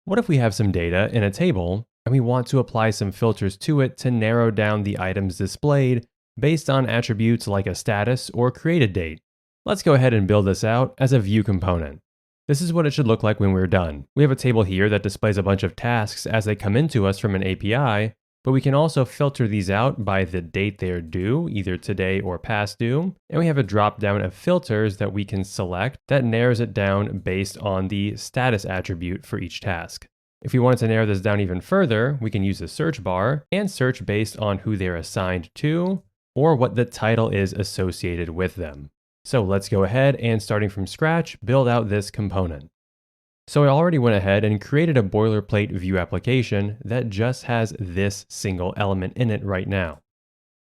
What if we have some data in a table and we want to apply some filters to it to narrow down the items displayed based on attributes like a status or created date? Let's go ahead and build this out as a Vue component. This is what it should look like when we're done. We have a table here that displays a bunch of tasks as they come into us from an API, but we can also filter these out by the date they are due, either today or past due. And we have a drop down of filters that we can select that narrows it down based on the status attribute for each task. If we wanted to narrow this down even further, we can use the search bar and search based on who they're assigned to or what the title is associated with them. So let's go ahead and, starting from scratch, build out this component. So I already went ahead and created a boilerplate Vue application that just has this single element in it right now.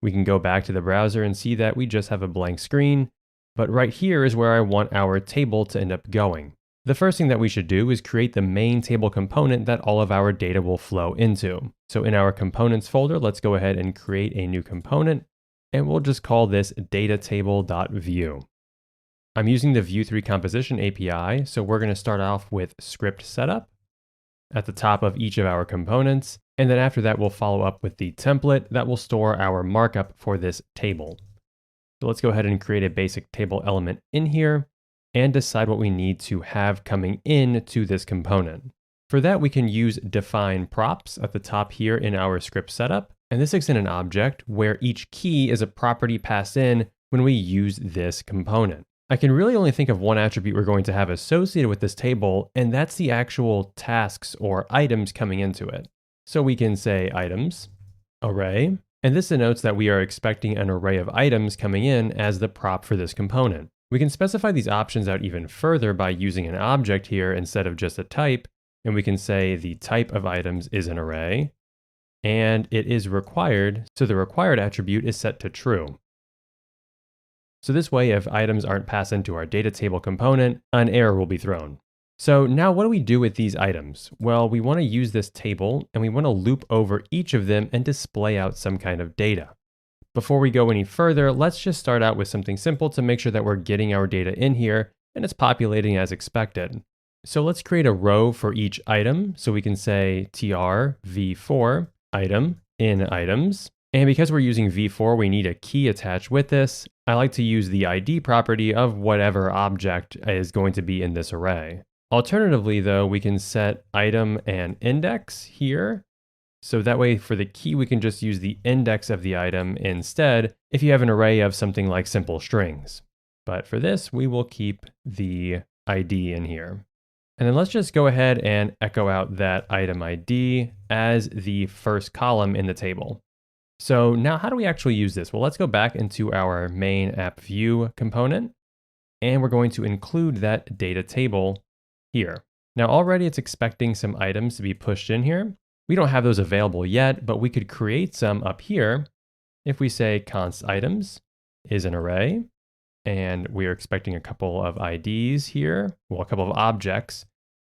We can go back to the browser and see that we just have a blank screen, but right here is where I want our table to end up going. The first thing that we should do is create the main table component that all of our data will flow into. So in our components folder, let's go ahead and create a new component, and we'll just call this datatable.vue. I'm using the Vue 3 composition API, so we're going to start off with script setup at the top of each of our components, and then after that we'll follow up with the template that will store our markup for this table. So let's go ahead and create a basic table element in here and decide what we need to have coming in to this component. For that, we can use define props at the top here in our script setup. And this is in an object where each key is a property passed in when we use this component. I can really only think of one attribute we're going to have associated with this table, and that's the actual tasks or items coming into it. So we can say items, array, and this denotes that we are expecting an array of items coming in as the prop for this component. We can specify these options out even further by using an object here instead of just a type, and we can say the type of items is an array, and it is required, so the required attribute is set to true. So this way, if items aren't passed into our data table component, an error will be thrown. So now what do we do with these items? Well, we want to use this table and we want to loop over each of them and display out some kind of data. Before we go any further, let's just start out with something simple to make sure that we're getting our data in here and it's populating as expected. So let's create a row for each item. So we can say tr v4 item in items. And because we're using v4, we need a key attached with this. I like to use the ID property of whatever object is going to be in this array. Alternatively, though, we can set item and index here. So that way for the key, we can just use the index of the item instead if you have an array of something like simple strings. But for this, we will keep the ID in here. And then let's just go ahead and echo out that item ID as the first column in the table. So now how do we actually use this? Well, let's go back into our main app view component, and we're going to include that data table here. Now already it's expecting some items to be pushed in here. We don't have those available yet, but we could create some up here. If we say const items is an array, and we're expecting a couple of IDs here, well, a couple of objects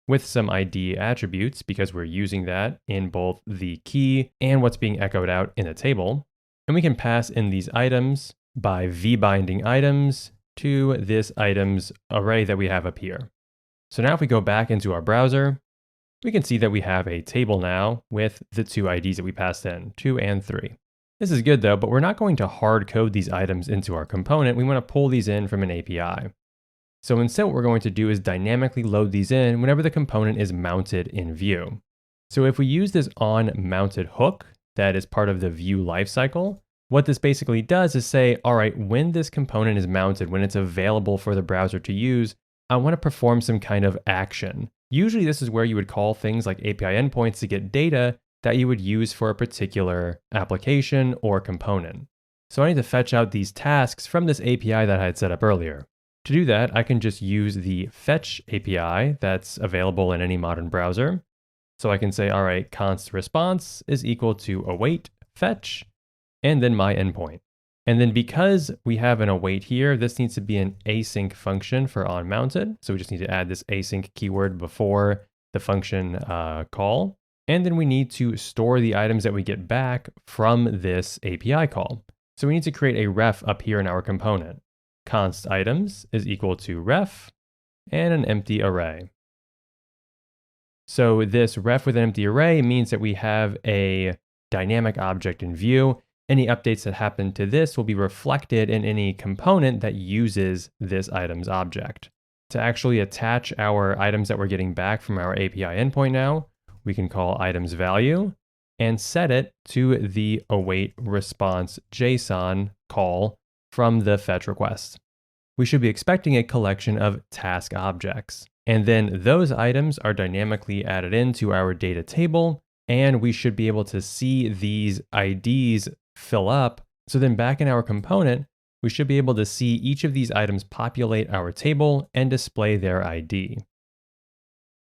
with some ID attributes because we're using that in both the key and what's being echoed out in the table. And we can pass in these items by v-binding items to this items array that we have up here. So now if we go back into our browser, we can see that we have a table now with the two IDs that we passed in, 2 and 3. This is good though, but we're not going to hard code these items into our component. We want to pull these in from an API. So instead what we're going to do is dynamically load these in whenever the component is mounted in Vue. So if we use this onMounted hook that is part of the Vue lifecycle, what this basically does is say, all right, when this component is mounted, when it's available for the browser to use, I want to perform some kind of action. Usually this is where you would call things like API endpoints to get data that you would use for a particular application or component. So I need to fetch out these tasks from this API that I had set up earlier. To do that, I can just use the fetch API that's available in any modern browser. So I can say, all right, const response is equal to await fetch, and then my endpoint. And then because we have an await here, this needs to be an async function for onMounted. So we just need to add this async keyword before the function call. And then we need to store the items that we get back from this API call. So we need to create a ref up here in our component. Const items is equal to ref and an empty array. So this ref with an empty array means that we have a dynamic object in Vue. Any updates that happen to this will be reflected in any component that uses this items object. To actually attach our items that we're getting back from our API endpoint now, we can call items value and set it to the await response JSON call from the fetch request. We should be expecting a collection of task objects. And then those items are dynamically added into our data table, and we should be able to see these IDs fill up. So then back in our component, we should be able to see each of these items populate our table and display their ID.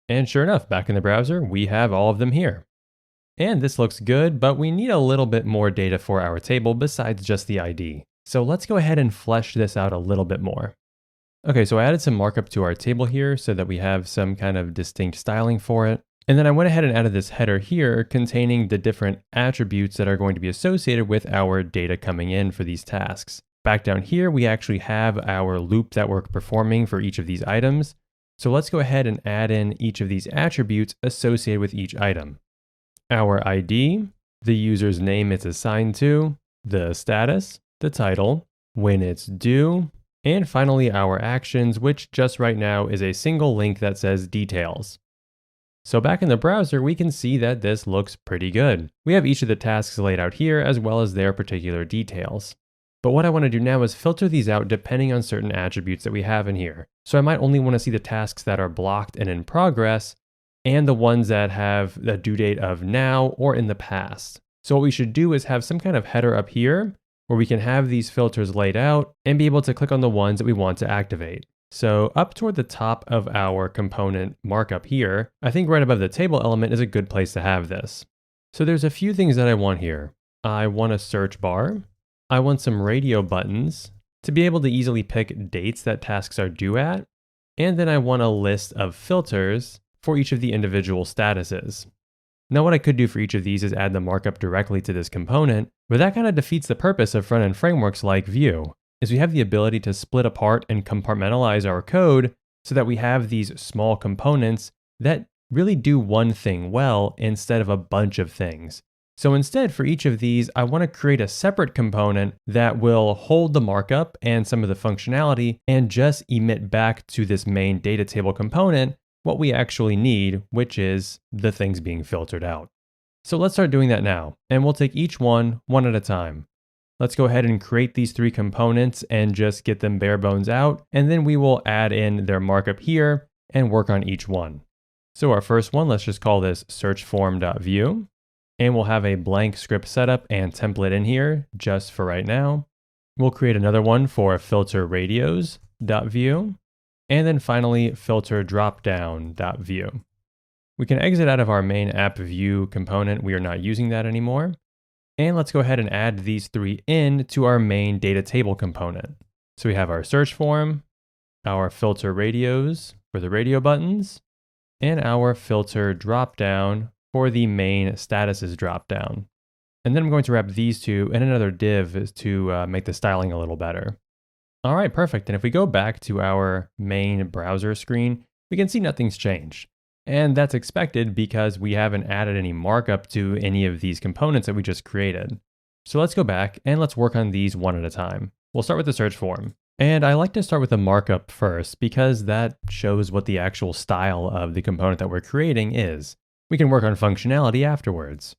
And sure enough, back in the browser, we have all of them here. And this looks good, but we need a little bit more data for our table besides just the ID. So let's go ahead and flesh this out a little bit more. Okay, so I added some markup to our table here so that we have some kind of distinct styling for it. And then I went ahead and added this header here containing the different attributes that are going to be associated with our data coming in for these tasks. Back down here, we actually have our loop that we're performing for each of these items. So let's go ahead and add in each of these attributes associated with each item. Our ID, the user's name it's assigned to, the status, the title, when it's due, and finally our actions, which just right now is a single link that says details. So back in the browser, we can see that this looks pretty good. We have each of the tasks laid out here as well as their particular details. But what I want to do now is filter these out depending on certain attributes that we have in here. So I might only want to see the tasks that are blocked and in progress, and the ones that have the due date of now or in the past. So what we should do is have some kind of header up here where we can have these filters laid out and be able to click on the ones that we want to activate. So up toward the top of our component markup here, I think right above the table element is a good place to have this. So there's a few things that I want here. I want a search bar. I want some radio buttons to be able to easily pick dates that tasks are due at. And then I want a list of filters for each of the individual statuses. Now what I could do for each of these is add the markup directly to this component, but that kind of defeats the purpose of front-end frameworks like Vue, is we have the ability to split apart and compartmentalize our code so that we have these small components that really do one thing well instead of a bunch of things. So instead, for each of these, I want to create a separate component that will hold the markup and some of the functionality and just emit back to this main data table component what we actually need, which is the things being filtered out. So let's start doing that now, and we'll take each one at a time. Let's go ahead and create these three components and just get them bare bones out, and then we will add in their markup here and work on each one. So our first one, let's just call this searchform.view, and we'll have a blank script setup and template in here just for right now. We'll create another one for filter radios.view. And then finally, filter dropdown.view. We can exit out of our main app view component. We are not using that anymore. And let's go ahead and add these three in to our main data table component. So we have our search form, our filter radios for the radio buttons, and our filter dropdown for the main statuses dropdown. And then I'm going to wrap these two in another div to make the styling a little better. All right, perfect. And if we go back to our main browser screen, we can see nothing's changed. And that's expected because we haven't added any markup to any of these components that we just created. So let's go back and let's work on these one at a time. We'll start with the search form. And I like to start with the markup first because that shows what the actual style of the component that we're creating is. We can work on functionality afterwards.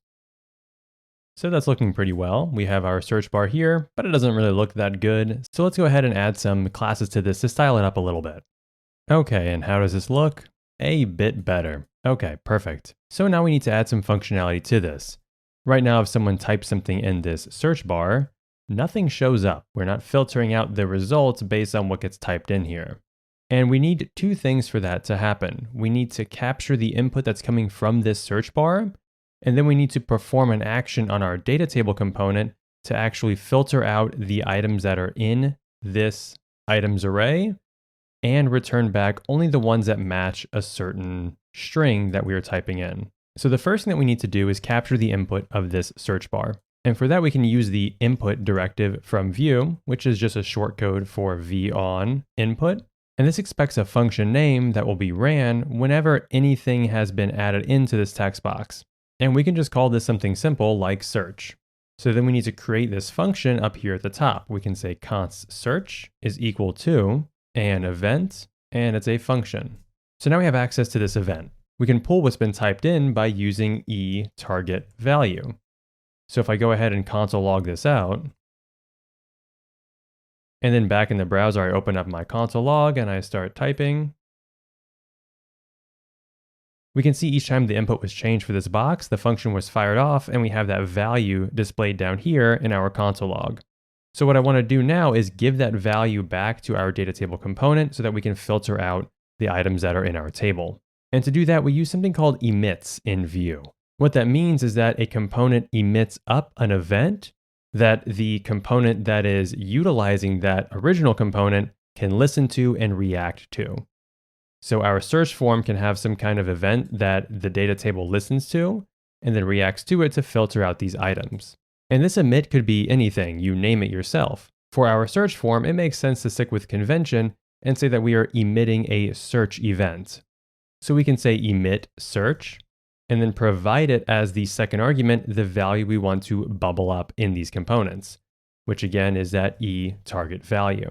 So that's looking pretty well. We have our search bar here, but it doesn't really look that good. So let's go ahead and add some classes to this to style it up a little bit. Okay, and how does this look? A bit better. Okay, perfect. So now we need to add some functionality to this. Right now, if someone types something in this search bar, nothing shows up. We're not filtering out the results based on what gets typed in here. And we need two things for that to happen. We need to capture the input that's coming from this search bar, and then we need to perform an action on our data table component to actually filter out the items that are in this items array and return back only the ones that match a certain string that we are typing in. So the first thing that we need to do is capture the input of this search bar. And for that, we can use the input directive from Vue, which is just a short code for v on input. And this expects a function name that will be ran whenever anything has been added into this text box. And we can just call this something simple like search. So then we need to create this function up here at the top. We can say const search is equal to an event, and it's a function. So now we have access to this event. We can pull what's been typed in by using target value. So if I go ahead and console log this out, and then back in the browser, I open up my console log and I start typing, we can see each time the input was changed for this box, the function was fired off, and we have that value displayed down here in our console log. So what I want to do now is give that value back to our data table component so that we can filter out the items that are in our table. And to do that, we use something called emits in Vue. What that means is that a component emits up an event that the component that is utilizing that original component can listen to and react to. So our search form can have some kind of event that the data table listens to and then reacts to it to filter out these items. And this emit could be anything, you name it yourself. For our search form, it makes sense to stick with convention and say that we are emitting a search event. So we can say emit search, and then provide it as the second argument, the value we want to bubble up in these components, which again is that target value.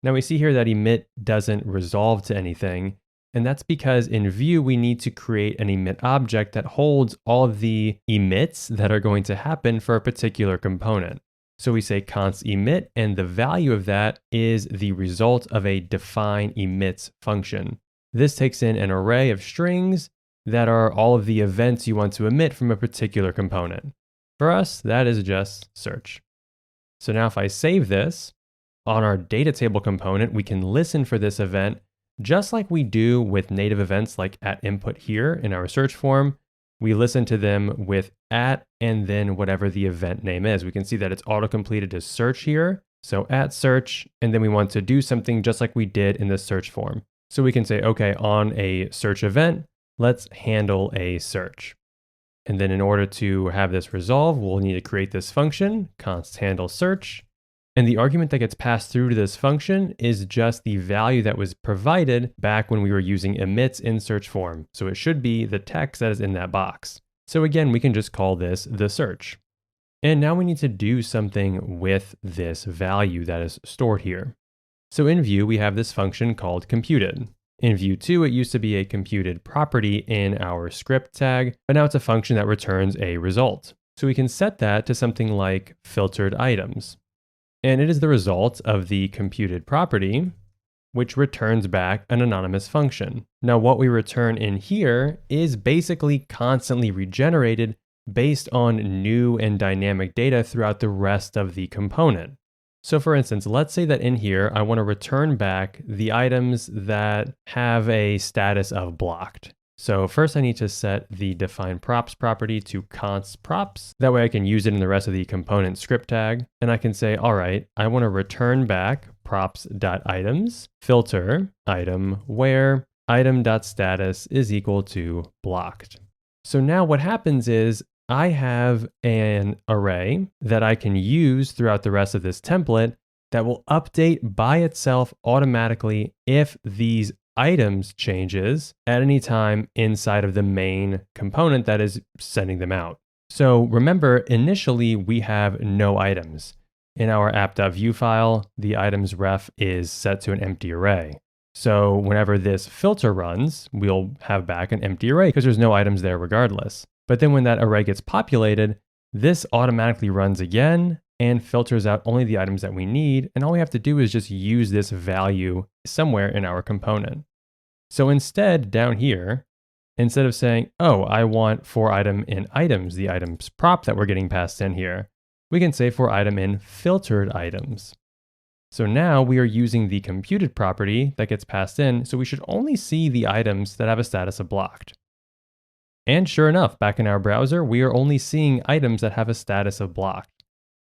Now we see here that emit doesn't resolve to anything, and that's because in Vue, we need to create an emit object that holds all of the emits that are going to happen for a particular component. So we say const emit, and the value of that is the result of a define emits function. This takes in an array of strings that are all of the events you want to emit from a particular component. For us, that is just search. So now if I save this, on our data table component, we can listen for this event just like we do with native events like @input here in our search form. We listen to them with and then whatever the event name is. We can see that it's auto-completed to search here. So @search, and then we want to do something just like we did in the search form. So we can say, okay, on a search event, let's handle a search. And then in order to have this resolve, we'll need to create this function, const handle search. And the argument that gets passed through to this function is just the value that was provided back when we were using emits in search form. So it should be the text that is in that box. So again, we can just call this the search. And now we need to do something with this value that is stored here. So in Vue, we have this function called computed. In Vue 2, it used to be a computed property in our script tag, but now it's a function that returns a result. So we can set that to something like filtered items. And it is the result of the computed property, which returns back an anonymous function. Now, what we return in here is basically constantly regenerated based on new and dynamic data throughout the rest of the component. So for instance, let's say that in here, I want to return back the items that have a status of blocked. So first I need to set the define props property to const props. That way I can use it in the rest of the component script tag. And I can say, all right, I want to return back props.items, filter item where item.status is equal to blocked. So now what happens is I have an array that I can use throughout the rest of this template that will update by itself automatically if these items changes at any time inside of the main component that is sending them out. So remember, initially we have no items. In our app.vue file, the items ref is set to an empty array. So whenever this filter runs, we'll have back an empty array because there's no items there regardless. But then when that array gets populated, this automatically runs again and filters out only the items that we need. And all we have to do is just use this value somewhere in our component. So instead, down here, instead of saying, oh, I want for item in items, the items prop that we're getting passed in here, we can say for item in filtered items. So now we are using the computed property that gets passed in, so we should only see the items that have a status of blocked. And sure enough, back in our browser, we are only seeing items that have a status of blocked.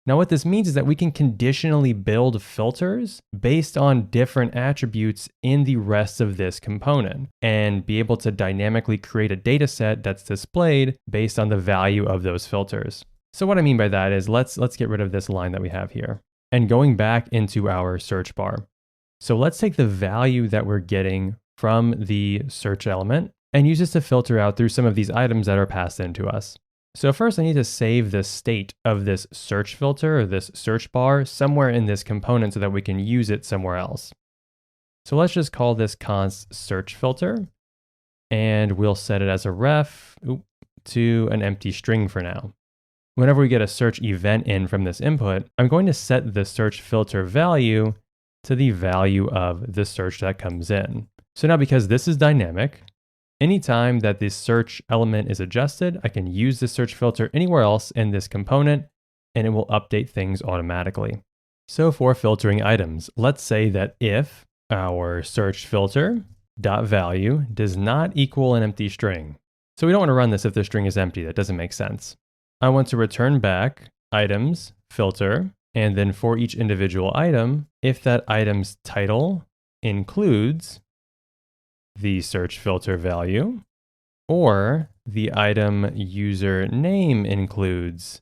Now what this means is that we can conditionally build filters based on different attributes in the rest of this component and be able to dynamically create a data set that's displayed based on the value of those filters. So what I mean by that is let's get rid of this line that we have here. And going back into our search bar, So let's take the value that we're getting from the search element and use this to filter out through some of these items that are passed into us. So first I need to save the state of this search filter or this search bar somewhere in this component so that we can use it somewhere else. So let's just call this const search filter, and we'll set it as a ref to an empty string for now. Whenever we get a search event in from this input, I'm going to set the search filter value to the value of the search that comes in. So now because this is dynamic, anytime that this search element is adjusted, I can use the search filter anywhere else in this component and it will update things automatically. So for filtering items, let's say that if our search filter dot value does not equal an empty string. So we don't want to run this if the string is empty. That doesn't make sense. I want to return back items filter, and then for each individual item, if that item's title includes the search filter value, or the item user name includes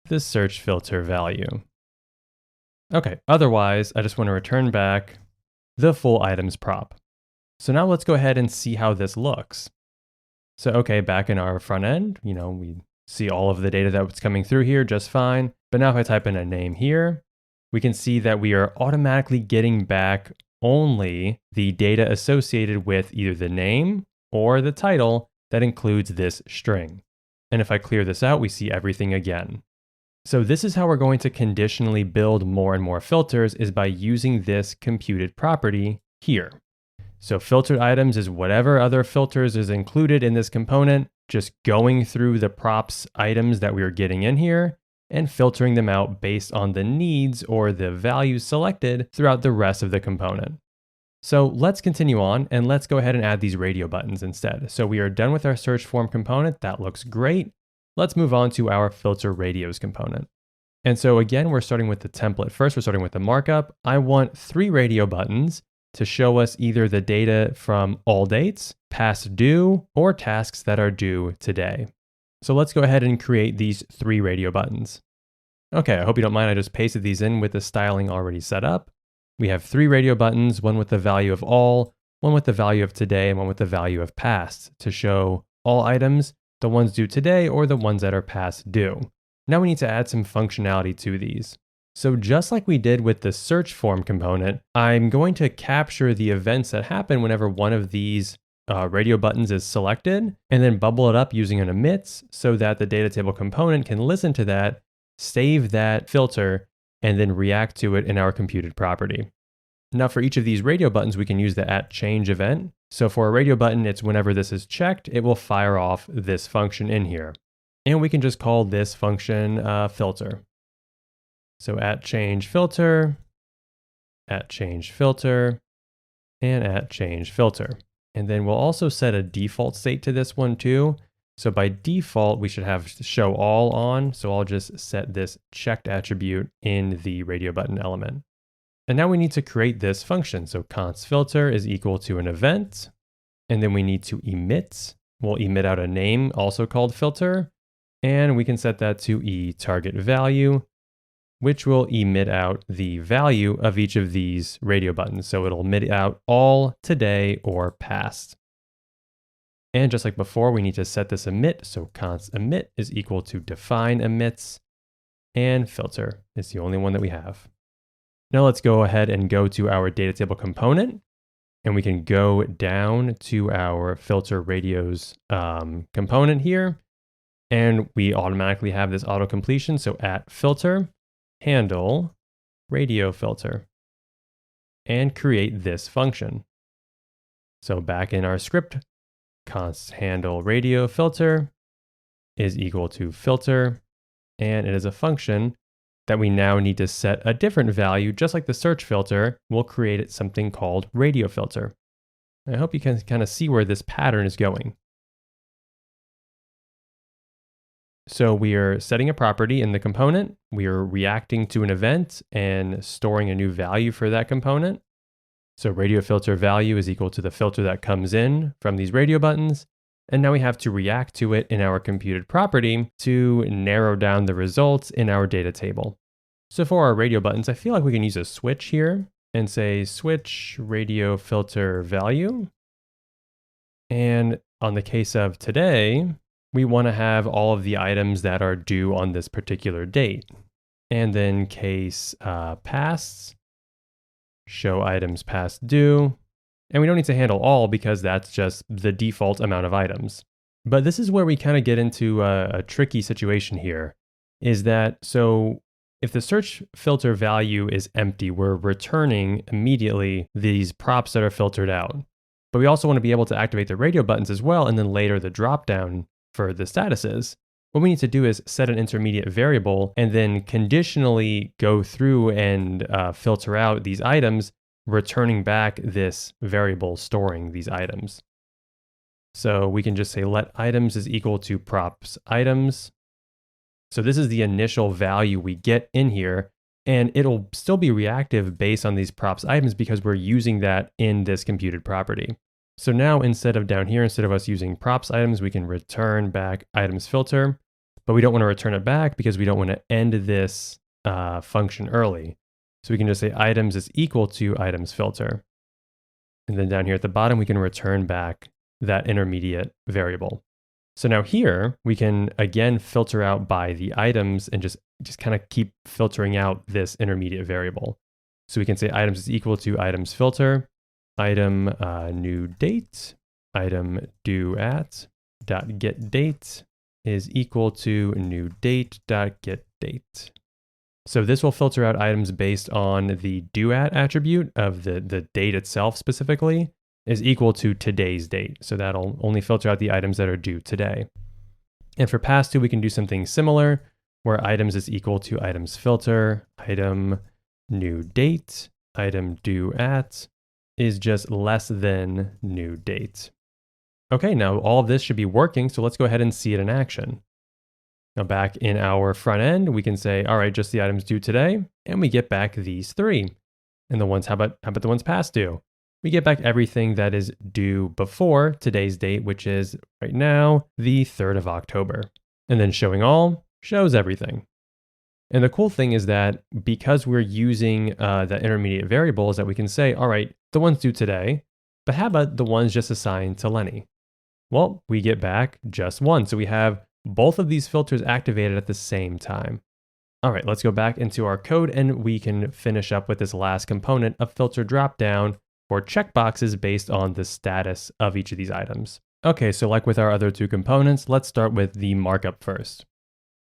the search filter value. Okay, otherwise, I just want to return back the full items prop. So now let's go ahead and see how this looks. So, okay, back in our front end, we see all of the data that's coming through here just fine. But now if I type in a name here, we can see that we are automatically getting back only the data associated with either the name or the title that includes this string. And if I clear this out, we see everything again. So this is how we're going to conditionally build more and more filters, is by using this computed property here. So filtered items is whatever other filters is included in this component, just going through the props items that we are getting in here and filtering them out based on the needs or the values selected throughout the rest of the component. So let's continue on and let's go ahead and add these radio buttons instead. So we are done with our search form component. That looks great. Let's move on to our filter radios component. And so again, we're starting with the template. First, we're starting with the markup. I want 3 radio buttons to show us either the data from all dates, past due, or tasks that are due today. So let's go ahead and create these 3 radio buttons. Okay, I hope you don't mind. I just pasted these in with the styling already set up. We have 3 radio buttons, one with the value of all, one with the value of today, and one with the value of past to show all items, the ones due today or the ones that are past due. Now we need to add some functionality to these. So just like we did with the search form component, I'm going to capture the events that happen whenever one of these radio buttons is selected, and then bubble it up using an emits so that the data table component can listen to that, save that filter, and then react to it in our computed property. Now for each of these radio buttons, we can use the @change event. So for a radio button, it's whenever this is checked, it will fire off this function in here. And we can just call this function filter. So @change filter, @change filter, and @change filter. And then we'll also set a default state to this one too. So by default, we should have show all on. So I'll just set this checked attribute in the radio button element. And now we need to create this function. So const filter is equal to an event. And then we need to emit. We'll emit out a name also called filter. And we can set that to target value, which will emit out the value of each of these radio buttons. So it'll emit out all, today, or past. And just like before, we need to set this emit. So const emit is equal to define emits, and filter is the only one that we have. Now let's go ahead and go to our data table component, and we can go down to our filter radios component here, and we automatically have this auto completion. So @filter handle radio filter, and create this function. So back in our script, const handle radio filter is equal to filter, and it is a function that we now need to set a different value. Just like the search filter, we'll create something called radio filter. I hope you can kind of see where this pattern is going. So we are setting a property in the component. We are reacting to an event and storing a new value for that component. So radio filter value is equal to the filter that comes in from these radio buttons. And now we have to react to it in our computed property to narrow down the results in our data table. So for our radio buttons, I feel like we can use a switch here. and say switch radio filter value. And on the case of today, we want to have all of the items that are due on this particular date. And then case past, show items past due. And we don't need to handle all because that's just the default amount of items. But this is where we kind of get into a tricky situation here, is that so if the search filter value is empty, we're returning immediately these props that are filtered out. But we also want to be able to activate the radio buttons as well, and then later the dropdown for the statuses. What we need to do is set an intermediate variable and then conditionally go through and filter out these items, returning back this variable storing these items. So we can just say let items is equal to props items. So this is the initial value we get in here, and it'll still be reactive based on these props items because we're using that in this computed property. So now instead of down here, instead of us using props items, we can return back items filter, but we don't want to return it back because we don't want to end this function early. So we can just say items is equal to items filter. And then down here at the bottom, we can return back that intermediate variable. So now here we can again filter out by the items and just kind of keep filtering out this intermediate variable. So we can say items is equal to items filter, item new date, item due at dot get date is equal to new date dot get date. So this will filter out items based on the due at attribute of the date itself specifically is equal to today's date. So that'll only filter out the items that are due today. And for past due, we can do something similar where items is equal to items filter, item new date, item due at is just less than new date. Okay, now all of this should be working, so let's go ahead and see it in action. Now back in our front end, we can say, all right, just the items due today, and we get back these three. And the ones, how about the ones past due? We get back everything that is due before today's date, which is right now, the 3rd of October. And then showing all shows everything. And the cool thing is that because we're using the intermediate variable is that we can say, all right, the ones due today, but how about the ones just assigned to Lenny? Well, we get back just one. So we have both of these filters activated at the same time. All right, let's go back into our code and we can finish up with this last component of filter dropdown for checkboxes based on the status of each of these items. Okay, so like with our other two components, let's start with the markup first.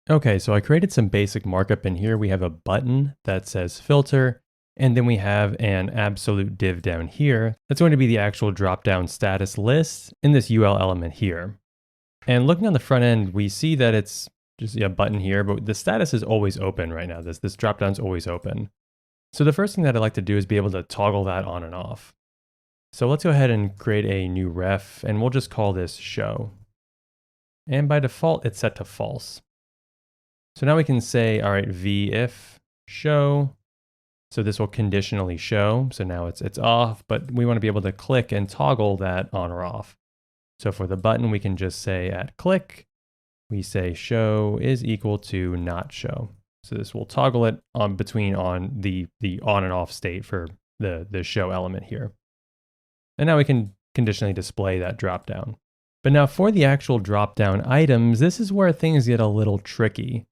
Okay, so I created some basic markup in here. We have a button that says filter, and then we have an absolute div down here. That's going to be the actual dropdown status list in this UL element here. And looking on the front end, we see that it's just a button here, but the status is always open right now. This dropdown is always open. So the first thing that I'd like to do is be able to toggle that on and off. So let's go ahead and create a new ref, and we'll just call this show. And by default, it's set to false. So now we can say, all right, v-if show. So this will conditionally show. So now it's off, but we want to be able to click and toggle that on or off. So for the button, we can just say at click, we say show is equal to not show. So this will toggle it on between the on and off state for the show element here. And now we can conditionally display that dropdown. But now for the actual dropdown items, this is where things get a little tricky.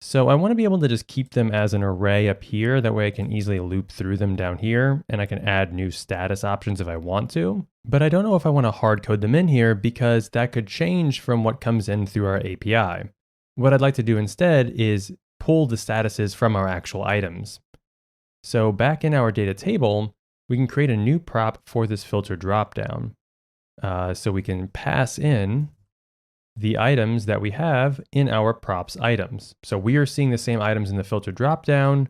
So I want to be able to just keep them as an array up here. That way I can easily loop through them down here and I can add new status options if I want to. But I don't know if I want to hard code them in here because that could change from what comes in through our API. What I'd like to do instead is pull the statuses from our actual items. So back in our data table, we can create a new prop for this filter dropdown. So we can pass in the items that we have in our props items. So we are seeing the same items in the filter dropdown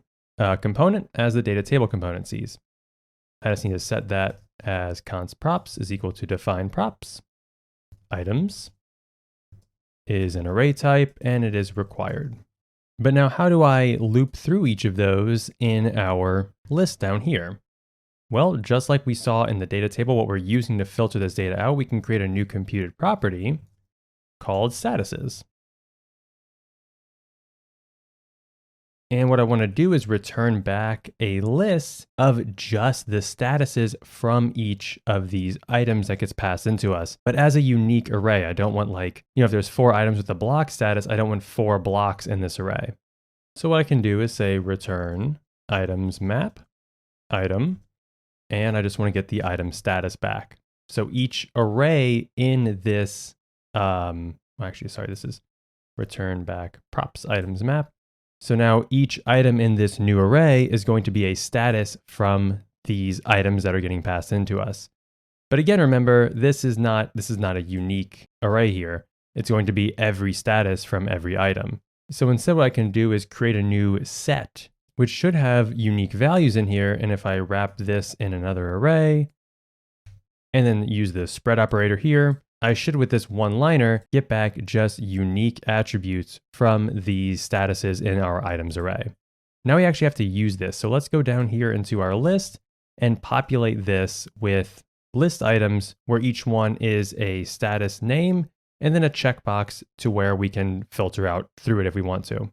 component as the data table component sees. I just need to set that as const props is equal to define props. Items is an array type and it is required. But now how do I loop through each of those in our list down here? Well, just like we saw in the data table, what we're using to filter this data out, we can create a new computed property called statuses. And what I want to do is return back a list of just the statuses from each of these items that gets passed into us, but as a unique array. I don't want if there's 4 items with a block status, I don't want 4 blocks in this array. So what I can do is say return items map item, and I just want to get the item status back. So each array in this, this is return back props items map. So now each item in this new array is going to be a status from these items that are getting passed into us. But again, remember, this is not a unique array here. It's going to be every status from every item. So instead what I can do is create a new set, which should have unique values in here. And if I wrap this in another array and then use the spread operator here, I should, with this one-liner, get back just unique attributes from these statuses in our items array. Now we actually have to use this. So let's go down here into our list and populate this with list items where each one is a status name and then a checkbox to where we can filter out through it if we want to.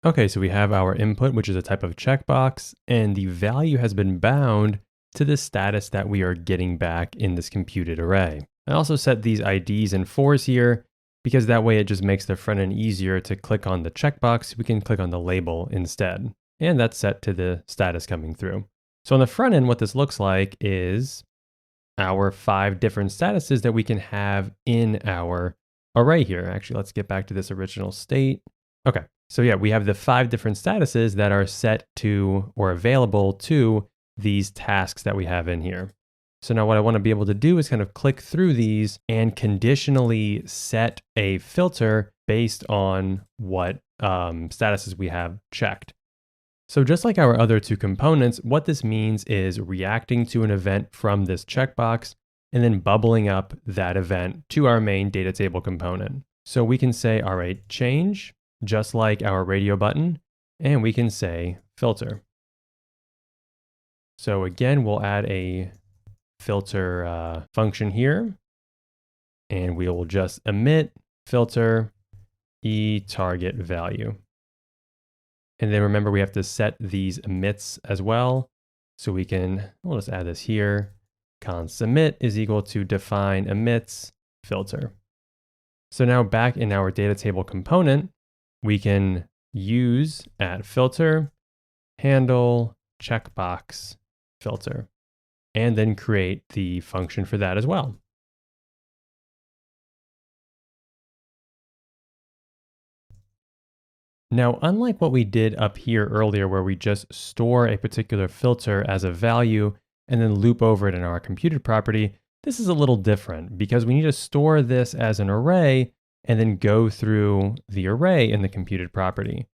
Okay, so we have our input, which is a type of checkbox, and the value has been bound to the status that we are getting back in this computed array. I also set these IDs and fors here because that way it just makes the front end easier to click on the checkbox. We can click on the label instead, and that's set to the status coming through. So on the front end, what this looks like is our 5 different statuses that we can have in our array here. Actually, let's get back to this original state. Okay, so yeah, we have the 5 different statuses that are set to or available to these tasks that we have in here. So now what I want to be able to do is kind of click through these and conditionally set a filter based on what statuses we have checked. So just like our other 2 components, what this means is reacting to an event from this checkbox and then bubbling up that event to our main data table component. So we can say, all right, change, just like our radio button, and we can say filter. So again, we'll add a filter function here, and we will just emit filter target value. And then remember, we have to set these emits as well. So we'll just add this here. Const emit is equal to define emits filter. So now back in our data table component, we can use at filter, handle, checkbox, filter, and then create the function for that as well. Now, unlike what we did up here earlier, where we just store a particular filter as a value and then loop over it in our computed property, this is a little different because we need to store this as an array and then go through the array in the computed property.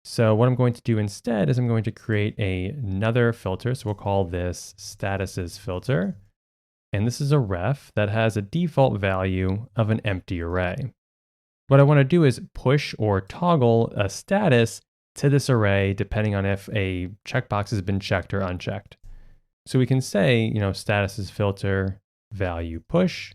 So what I'm going to do instead is I'm going to create another filter. So we'll call this statuses filter. And this is a ref that has a default value of an empty array. What I want to do is push or toggle a status to this array depending on if a checkbox has been checked or unchecked. So we can say, statuses filter value push,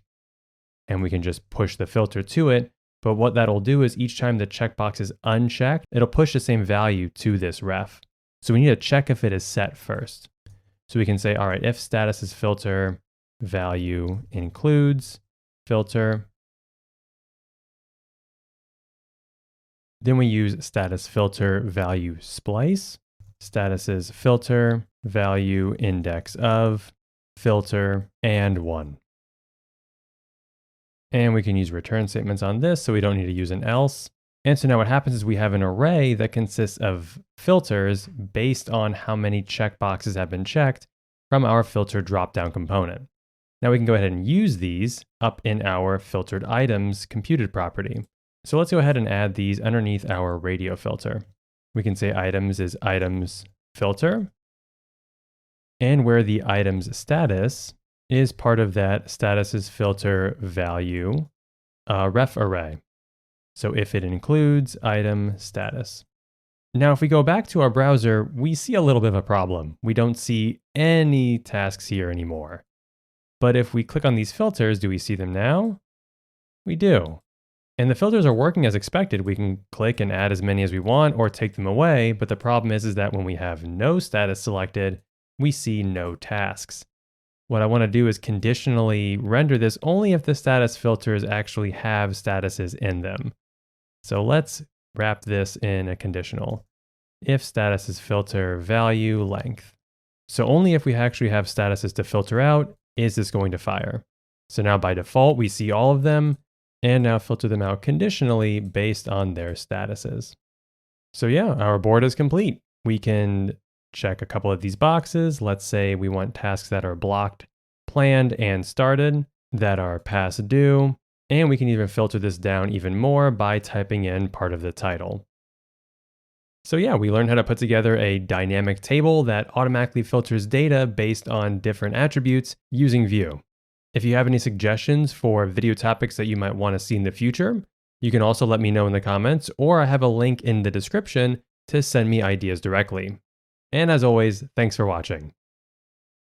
and we can just push the filter to it. But what that'll do is each time the checkbox is unchecked, it'll push the same value to this ref. So we need to check if it is set first. So we can say, all right, if statuses filter value includes filter, then we use status filter value splice, statuses filter value index of filter and 1. And we can use return statements on this, so we don't need to use an else. And so now what happens is we have an array that consists of filters based on how many checkboxes have been checked from our filter dropdown component. Now we can go ahead and use these up in our filtered items computed property. So let's go ahead and add these underneath our radio filter. We can say items is items filter, and where the items status is part of that statuses filter value ref array. So if it includes item status. Now, if we go back to our browser, we see a little bit of a problem. We don't see any tasks here anymore. But if we click on these filters, do we see them now? We do. And the filters are working as expected. We can click and add as many as we want or take them away, but the problem is that when we have no status selected, we see no tasks. What I want to do is conditionally render this only if the status filters actually have statuses in them. So let's wrap this in a conditional. If status is filter value length. So only if we actually have statuses to filter out is this going to fire. So now by default, we see all of them and now filter them out conditionally based on their statuses. So yeah, our board is complete. We can check a couple of these boxes. Let's say we want tasks that are blocked, planned, and started, that are past due, and we can even filter this down even more by typing in part of the title. So yeah, we learned how to put together a dynamic table that automatically filters data based on different attributes using Vue. If you have any suggestions for video topics that you might want to see in the future, you can also let me know in the comments, or I have a link in the description to send me ideas directly. And as always, thanks for watching.